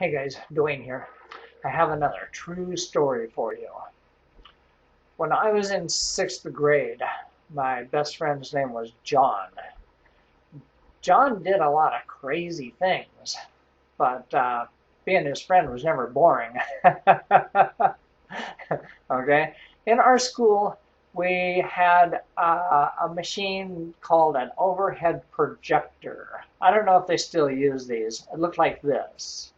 Hey guys, Dwayne here. I have another true story for you. When I was in sixth grade, my best friend's name was John. John did a lot of crazy things, but being his friend was never boring. Okay? In our school, we had a machine called an overhead projector. I don't know if they still use these. It looked like this.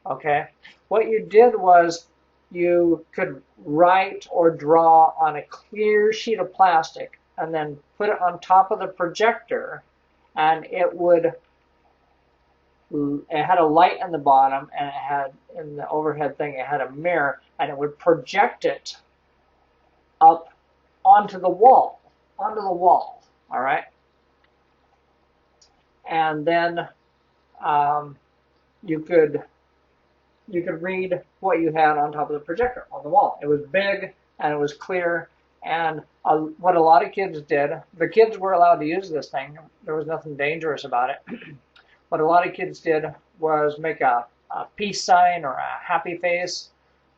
Okay. What you did was you could write or draw on a clear sheet of plastic and then put it on top of the projector, and it had a light in the bottom, and it had in the overhead thing it had a mirror, and it would project it up onto the wall, all right. And then um, you could read what you had on top of the projector on the wall. It was big and it was clear. And what a lot of kids did, the kids were allowed to use this thing. There was nothing dangerous about it. What a lot of kids did was make a peace sign or a happy face.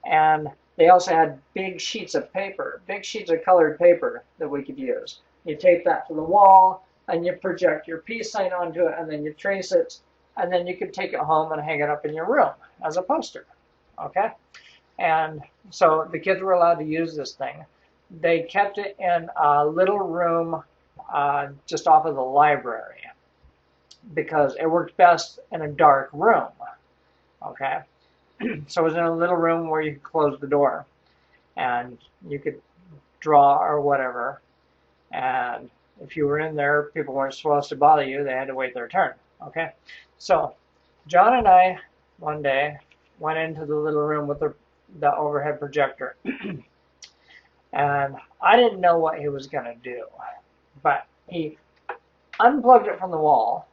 And they also had big sheets of paper, big sheets of colored paper that we could use. You tape that to the wall and you project your peace sign onto it, and then you trace it, and then you could take it home and hang it up in your room as a poster. Okay? And so the kids were allowed to use this thing. They kept it in a little room just off of the library because it worked best in a dark room. Okay? So it was in a little room where you could close the door and you could draw or whatever. And if you were in there, people weren't supposed to bother you. They had to wait their turn. Okay? So John and I one day went into the little room with the overhead projector. And I didn't know what he was going to do. But he unplugged it from the wall.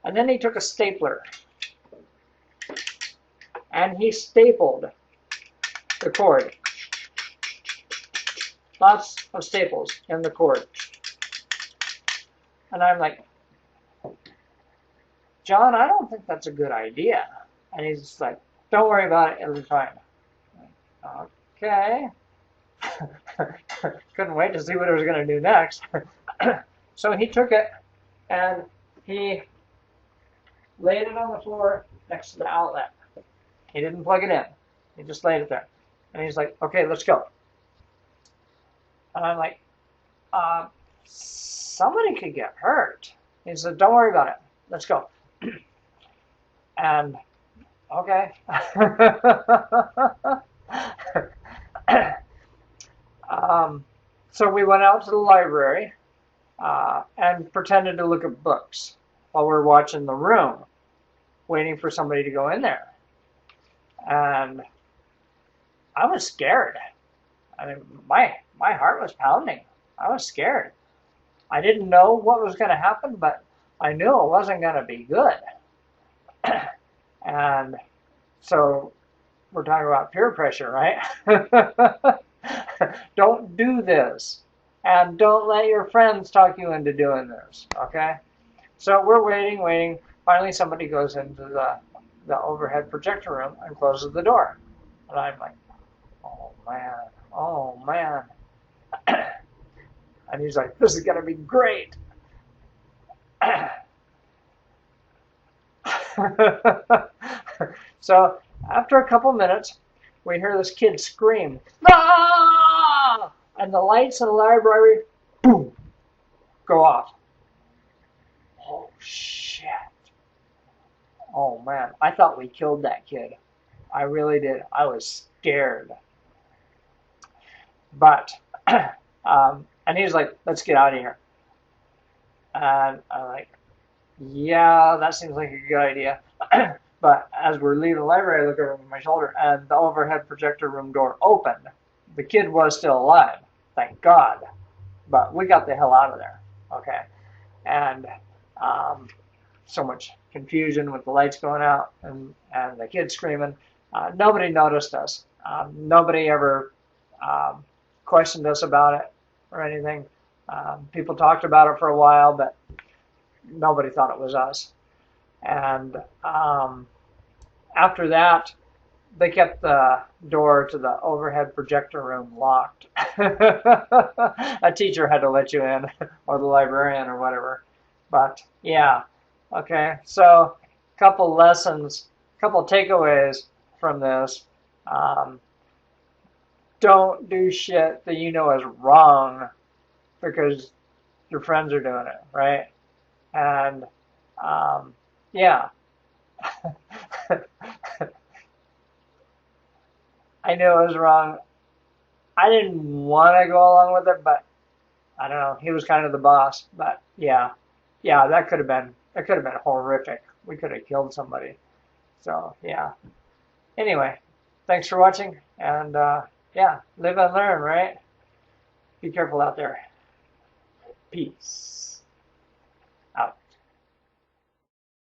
And then he took a stapler. And he stapled the cord. Lots of staples in the cord. And I'm like, John, I don't think that's a good idea. And he's like, don't worry about it, it'll be fine. Like, okay. Couldn't wait to see what he was going to do next. So he took it and he laid it on the floor next to the outlet. He didn't plug it in. He just laid it there. And he's like, okay, let's go. And I'm like, somebody could get hurt. He said, don't worry about it. Let's go. And okay. So we went out to the library and pretended to look at books while we were watching The Room, waiting for somebody to go in there. And I was scared. I mean, my heart was pounding. I was scared. I didn't know what was going to happen, but I knew it wasn't going to be good. And so we're talking about peer pressure, right? Don't do this. And don't let your friends talk you into doing this, okay? So we're waiting. Finally, somebody goes into the overhead projector room and closes the door. And I'm like, oh man. And he's like, this is going to be great. So after a couple minutes, we hear this kid scream, "Ah!" And the lights in the library, boom, go off. Oh, shit. Oh, man. I thought we killed that kid. I really did. I was scared. But, and he was like, let's get out of here. And I'm like, yeah, that seems like a good idea. But as we're leaving the library, I look over my shoulder, and the overhead projector room door opened. The kid was still alive, thank God. But we got the hell out of there, okay? And so much confusion with the lights going out and the kids screaming. Nobody noticed us. Nobody ever questioned us about it. or anything. People talked about it for a while, but nobody thought it was us. And after that, they kept the door to the overhead projector room locked. A teacher had to let you in, or the librarian, or whatever. But yeah, okay. So, couple lessons, couple takeaways from this. Um, don't do shit that you know is wrong because your friends are doing it, right? And yeah. I knew it was wrong. I didn't want to go along with it, but I don't know. He was kind of the boss. But yeah, yeah, that could have been horrific. We could have killed somebody. So yeah. Anyway, thanks for watching, and yeah, live and learn, right? Be careful out there. Peace.